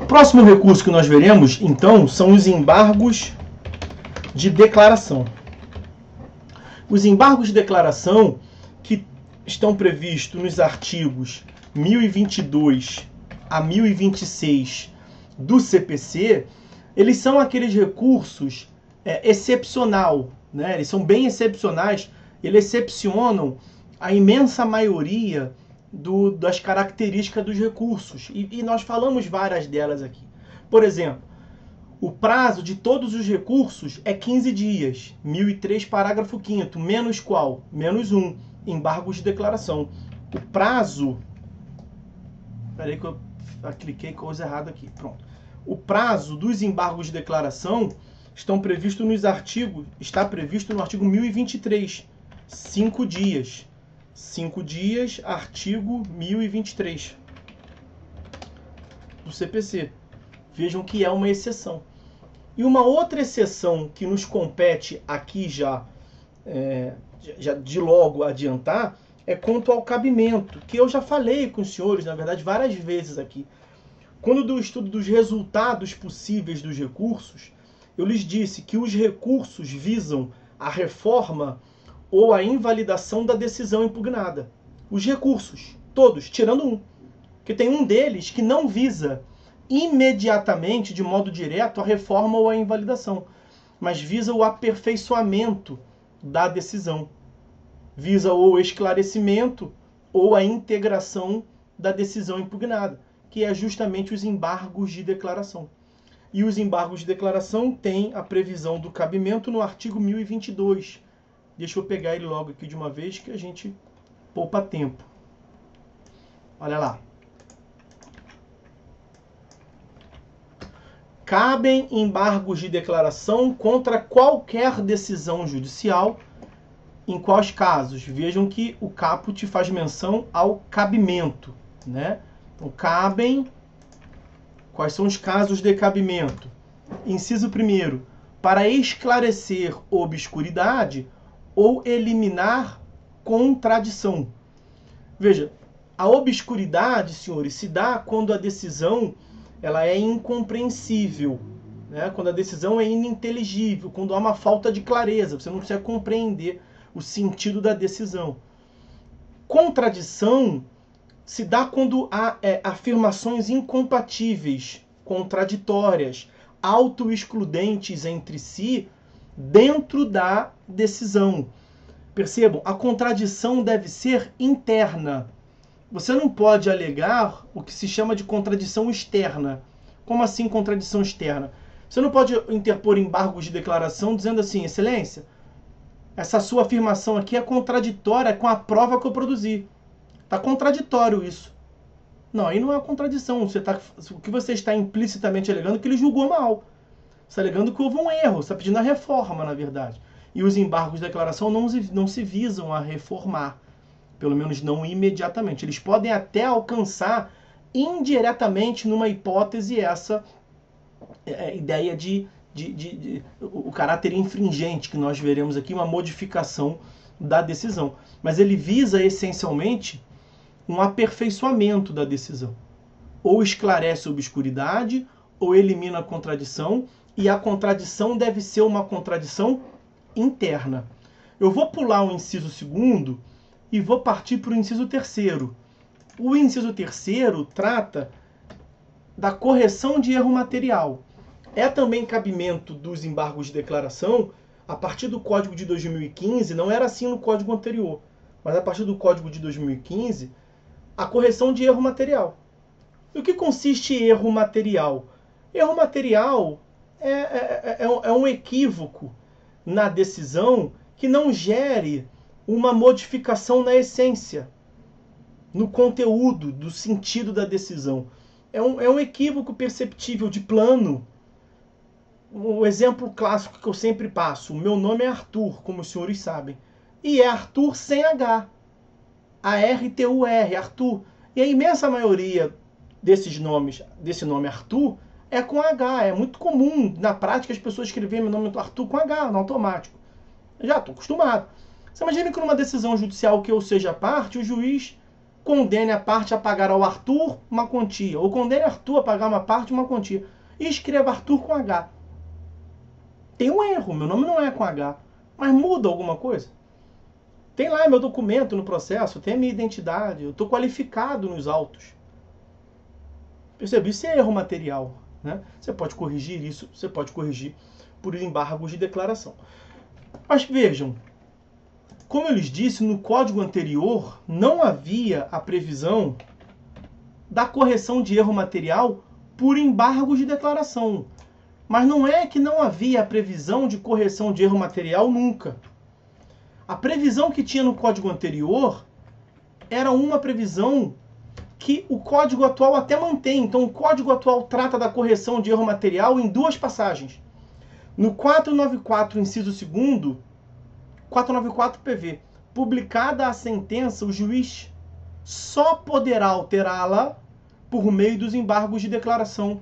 próximo recurso que nós veremos, então, são os embargos de declaração. Os embargos de declaração que estão previstos nos artigos 1022 a 1026 do CPC, eles são aqueles recursos excepcional, né? Eles são bem excepcionais, eles excepcionam a imensa maioria das características dos recursos. E nós falamos várias delas aqui. Por exemplo, o prazo de todos os recursos é 15 dias. 1003, parágrafo 5º. Menos qual? Menos 1. Embargos de declaração. O prazo... Espera aí que eu cliquei coisa errada aqui. Pronto. O prazo dos embargos de declaração estão previstos nos artigos... Está previsto no artigo 1023. 5 dias. 5 dias, artigo 1023 do CPC. Vejam que é uma exceção. E uma outra exceção que nos compete aqui já de logo adiantar é quanto ao cabimento, que eu já falei com os senhores, na verdade, várias vezes aqui. Quando do estudo dos resultados possíveis dos recursos, eu lhes disse que os recursos visam a reforma ou a invalidação da decisão impugnada. Os recursos, todos, tirando um. Porque tem um deles que não visa imediatamente, de modo direto, a reforma ou a invalidação, mas visa o aperfeiçoamento da decisão. Visa ou o esclarecimento ou a integração da decisão impugnada, que é justamente os embargos de declaração. E os embargos de declaração têm a previsão do cabimento no artigo 1022. Deixa eu pegar ele logo aqui de uma vez que a gente poupa tempo. Olha lá. Cabem embargos de declaração contra qualquer decisão judicial. Em quais casos? Vejam que o caput faz menção ao cabimento, né? Então, cabem. Quais são os casos de cabimento? Inciso 1º, para esclarecer obscuridade ou eliminar contradição. Veja, a obscuridade, senhores, se dá quando a decisão ela é incompreensível, né? Quando a decisão é ininteligível, quando há uma falta de clareza, você não consegue compreender o sentido da decisão. Contradição se dá quando há afirmações incompatíveis, contraditórias, autoexcludentes entre si, dentro da decisão. Percebam, a contradição deve ser interna. Você não pode alegar o que se chama de contradição externa. Como assim contradição externa? Você não pode interpor embargos de declaração dizendo assim, Excelência, essa sua afirmação aqui é contraditória com a prova que eu produzi. Está contraditório isso. Não, aí não é contradição. O que você está implicitamente alegando é que ele julgou mal. Você está alegando que houve um erro. Você está pedindo a reforma, na verdade. E os embargos de declaração não se visam a reformar. Pelo menos não imediatamente. Eles podem até alcançar indiretamente numa hipótese essa ideia de o caráter infringente que nós veremos aqui, uma modificação da decisão. Mas ele visa essencialmente um aperfeiçoamento da decisão. Ou esclarece a obscuridade, ou elimina a contradição, e a contradição deve ser uma contradição interna. Eu vou pular o inciso 2º e vou partir para o inciso 3º. O inciso 3º trata da correção de erro material. É também cabimento dos embargos de declaração, a partir do Código de 2015, não era assim no Código anterior, mas a partir do Código de 2015, a correção de erro material. E o que consiste em erro material? Erro material é um equívoco na decisão que não gere uma modificação na essência, no conteúdo, do sentido da decisão. É um equívoco perceptível de plano. Um exemplo clássico que eu sempre passo. O meu nome é Arthur, como os senhores sabem. E é Arthur sem H. A-R-T-U-R, Arthur. E a imensa maioria desse nome Arthur é com H. É muito comum, na prática, as pessoas escreverem meu nome Arthur com H, no automático. Já estou acostumado. Você imagina que numa decisão judicial que eu seja parte, o juiz condene a parte a pagar ao Arthur uma quantia, ou condene Arthur a pagar uma parte uma quantia, e escreva Arthur com H. Tem um erro, meu nome não é com H, mas muda alguma coisa? Tem lá meu documento no processo, tem a minha identidade, eu estou qualificado nos autos. Percebe? Isso é erro material, né? Você pode corrigir isso, você pode corrigir por embargos de declaração. Mas vejam, como eu lhes disse, no código anterior não havia a previsão da correção de erro material por embargos de declaração. Mas não é que não havia a previsão de correção de erro material nunca. A previsão que tinha no código anterior era uma previsão que o código atual até mantém. Então o código atual trata da correção de erro material em duas passagens. No 494, inciso 2º, 494 PV, publicada a sentença, o juiz só poderá alterá-la por meio dos embargos de declaração.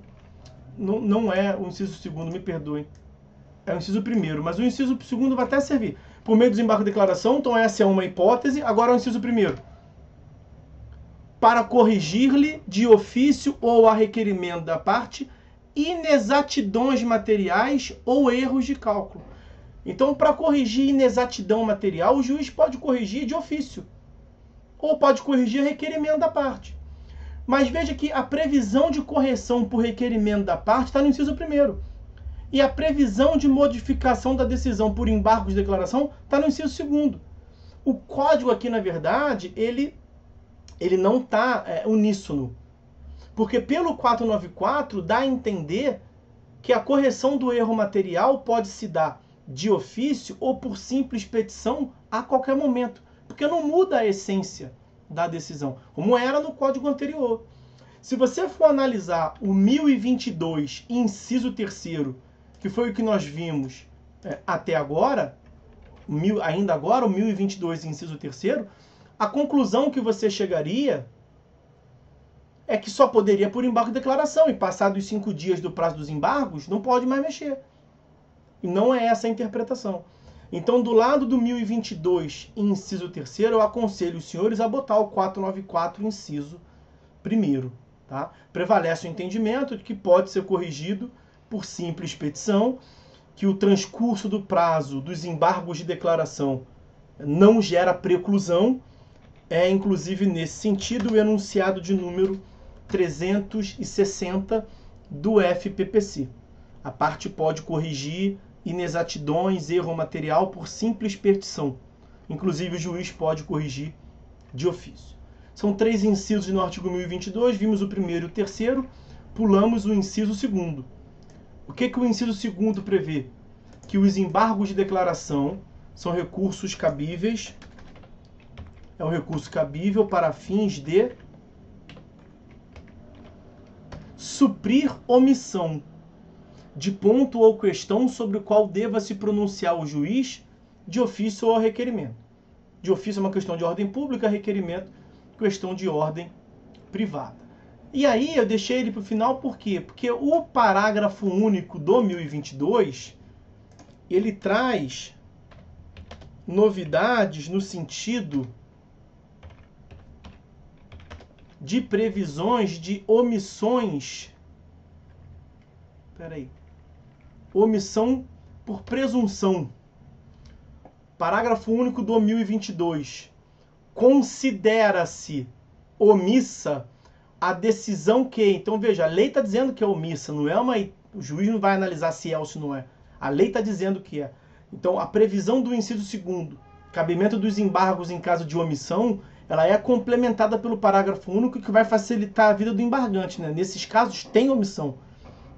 Não é o inciso 2º, me perdoem. É o inciso 1º, mas o inciso 2º vai até servir. Por meio dos embargos de declaração, então essa é uma hipótese, agora é o inciso 1º. Para corrigir-lhe de ofício ou a requerimento da parte inexatidões materiais ou erros de cálculo. Então, para corrigir inexatidão material, o juiz pode corrigir de ofício ou pode corrigir requerimento da parte. Mas veja que a previsão de correção por requerimento da parte está no inciso 1º. E a previsão de modificação da decisão por embargo de declaração está no inciso 2º. O código aqui, na verdade, ele não está uníssono. Porque pelo 494 dá a entender que a correção do erro material pode se dar de ofício ou por simples petição a qualquer momento. Porque não muda a essência da decisão, como era no código anterior. Se você for analisar o 1022, inciso 3º, que foi o que nós vimos até agora, ainda agora, o 1022, inciso 3º, a conclusão que você chegaria é que só poderia por embargo de declaração, e passados os 5 dias do prazo dos embargos, não pode mais mexer. E não é essa a interpretação. Então, do lado do 1022, inciso 3º, eu aconselho os senhores a botar o 494, inciso 1º. Tá? Prevalece o entendimento de que pode ser corrigido por simples petição, que o transcurso do prazo dos embargos de declaração não gera preclusão. É, inclusive, nesse sentido, o enunciado de número 360 do FPPC. A parte pode corrigir inexatidões, erro material por simples petição. Inclusive, o juiz pode corrigir de ofício. São 3 incisos no artigo 1022, vimos o 1º e o 3º, pulamos o inciso 2º. O que o inciso 2º prevê? Que os embargos de declaração são recursos cabíveis. É um recurso cabível para fins de suprir omissão de ponto ou questão sobre o qual deva se pronunciar o juiz de ofício ou requerimento. De ofício é uma questão de ordem pública, requerimento, questão de ordem privada. E aí eu deixei ele para o final por quê? Porque o parágrafo único do 1022, ele traz novidades no sentido de previsões de omissões. Omissão por presunção. Parágrafo único do 1022. Considera-se omissa a decisão que... Então, veja, a lei está dizendo que é omissa, não é uma... O juiz não vai analisar se é ou se não é. A lei está dizendo que é. Então, a previsão do inciso 2º, cabimento dos embargos em caso de omissão, ela é complementada pelo parágrafo único que vai facilitar a vida do embargante, né? Nesses casos, tem omissão.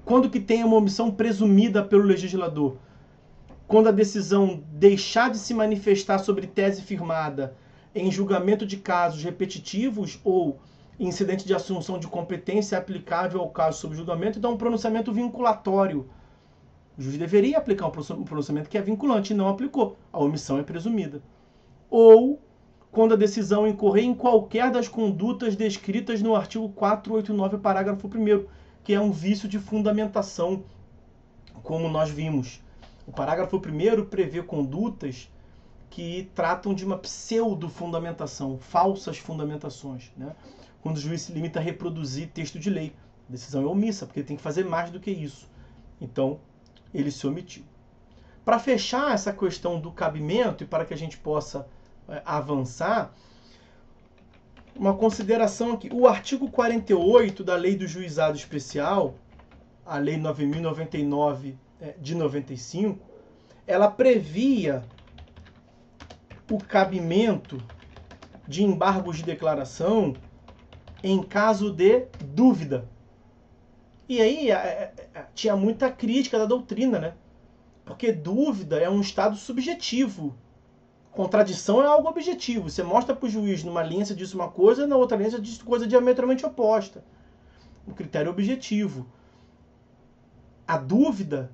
Quando que tem uma omissão presumida pelo legislador? Quando a decisão deixar de se manifestar sobre tese firmada em julgamento de casos repetitivos ou incidente de assunção de competência aplicável ao caso sob julgamento e dá um pronunciamento vinculatório. O juiz deveria aplicar um pronunciamento que é vinculante e não aplicou. A omissão é presumida. Ou quando a decisão incorrer em qualquer das condutas descritas no artigo 489, parágrafo 1º, que é um vício de fundamentação, como nós vimos. O parágrafo 1º prevê condutas que tratam de uma pseudo-fundamentação, falsas fundamentações, né? Quando o juiz se limita a reproduzir texto de lei. A decisão é omissa, porque ele tem que fazer mais do que isso. Então, ele se omitiu. Para fechar essa questão do cabimento e para que a gente possa avançar, uma consideração aqui. O artigo 48 da Lei do Juizado Especial, a Lei 9.099 de 95, ela previa o cabimento de embargos de declaração em caso de dúvida. E aí tinha muita crítica da doutrina, né? Porque dúvida é um estado subjetivo. Contradição é algo objetivo. Você mostra para o juiz numa linha você diz uma coisa, na outra linha você diz coisa diametralmente oposta. Um critério objetivo. A dúvida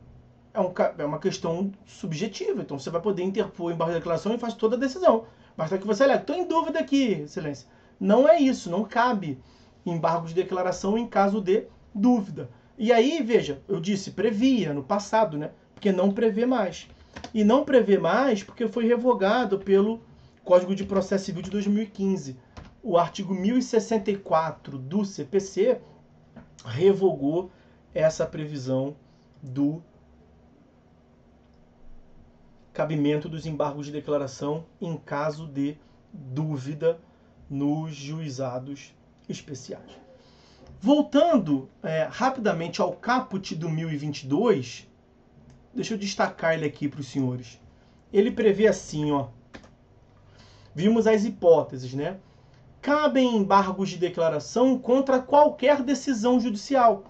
é uma questão subjetiva. Então você vai poder interpor embargo de declaração e faz toda a decisão. Basta que você alegue. Estou em dúvida aqui, excelência. Não é isso. Não cabe embargo de declaração em caso de dúvida. E aí, veja, eu disse, previa no passado, né? Porque não prevê mais. E não prevê mais porque foi revogado pelo Código de Processo Civil de 2015. O artigo 1064 do CPC revogou essa previsão do cabimento dos embargos de declaração em caso de dúvida nos juizados especiais. Voltando rapidamente ao caput do 1022, deixa eu destacar ele aqui para os senhores. Ele prevê assim, ó. Vimos as hipóteses, né? Cabem embargos de declaração contra qualquer decisão judicial.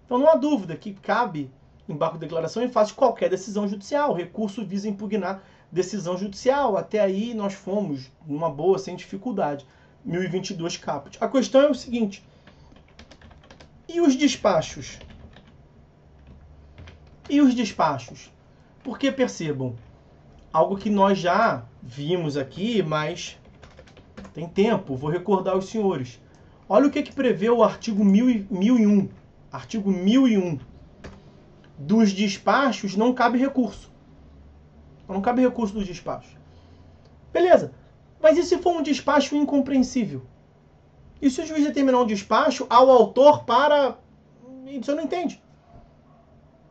Então não há dúvida que cabe embargo de declaração em face de qualquer decisão judicial. O recurso visa impugnar decisão judicial. Até aí nós fomos numa boa, sem dificuldade. 1022 caput. A questão é o seguinte. E os despachos? E os despachos? Porque percebam, algo que nós já vimos aqui, mas tem tempo, vou recordar aos senhores. Olha o que prevê o artigo 1001. Artigo 1001. Dos despachos não cabe recurso. Não cabe recurso dos despachos. Beleza. Mas e se for um despacho incompreensível? E se o juiz determinar um despacho ao autor para... Você não entende.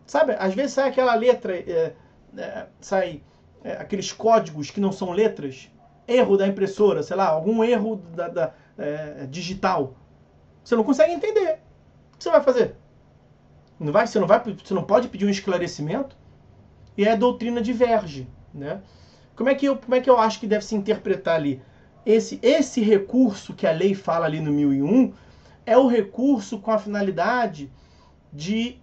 Sabe, às vezes sai aquela letra, aqueles códigos que não são letras, erro da impressora, sei lá, algum erro digital. Você não consegue entender. O que você vai fazer? Você não pode pedir um esclarecimento? E a doutrina diverge, né? Como é que eu acho que deve se interpretar ali? Esse recurso que a lei fala ali no 1001 é o recurso com a finalidade de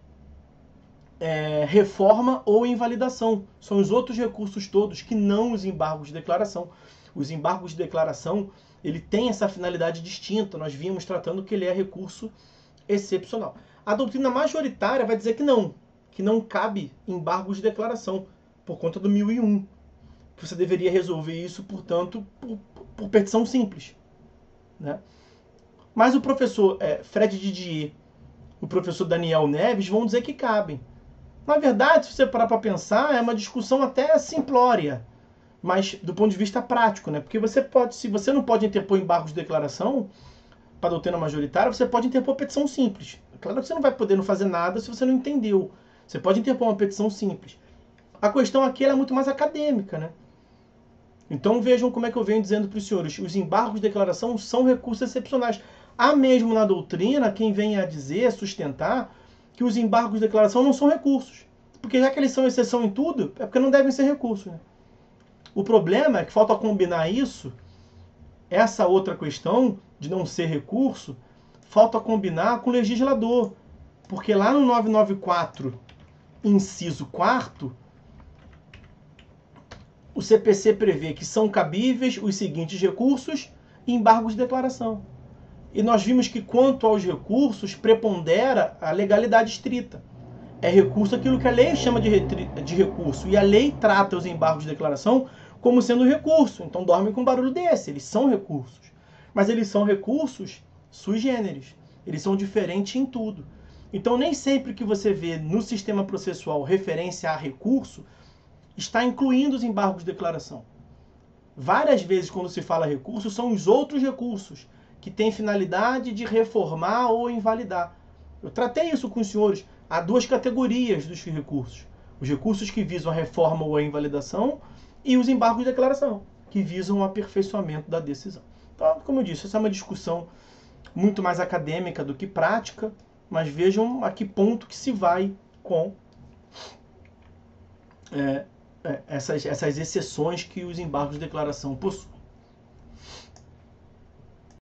reforma ou invalidação. São os outros recursos todos que não os embargos de declaração. Os embargos de declaração, ele tem essa finalidade distinta. Nós vimos tratando que ele é recurso excepcional. A doutrina majoritária vai dizer que não cabe embargos de declaração por conta do 1001. Você deveria resolver isso, portanto, por petição simples, né? Mas o professor Fred Didier, o professor Daniel Neves vão dizer que cabem. Na verdade, se você parar para pensar, é uma discussão até simplória, mas do ponto de vista prático, né? Porque se você não pode interpor embargos de declaração para a doutrina majoritária, você pode interpor petição simples. Claro que você não vai poder fazer nada se você não entendeu. Você pode interpor uma petição simples. A questão aqui é muito mais acadêmica, né? Então vejam como é que eu venho dizendo para os senhores. Os embargos de declaração são recursos excepcionais. Há mesmo na doutrina quem venha a dizer, sustentar, que os embargos de declaração não são recursos. Porque já que eles são exceção em tudo, é porque não devem ser recursos, né? O problema é que falta combinar isso, essa outra questão de não ser recurso, falta combinar com o legislador. Porque lá no 994, inciso 4º, o CPC prevê que são cabíveis os seguintes recursos e embargos de declaração. E nós vimos que quanto aos recursos, prepondera a legalidade estrita. É recurso aquilo que a lei chama de recurso. E a lei trata os embargos de declaração como sendo recurso. Então dorme com um barulho desse. Eles são recursos. Mas eles são recursos sui generis. Eles são diferentes em tudo. Então nem sempre que você vê no sistema processual referência a recurso, está incluindo os embargos de declaração. várias vezes quando se fala recurso, são os outros recursos que têm finalidade de reformar ou invalidar. Eu tratei isso com os senhores. Há duas categorias dos recursos. Os recursos que visam a reforma ou a invalidação e os embargos de declaração, que visam o aperfeiçoamento da decisão. Então, como eu disse, essa é uma discussão muito mais acadêmica do que prática, mas vejam a que ponto que se vai com essas exceções que os embargos de declaração possuem.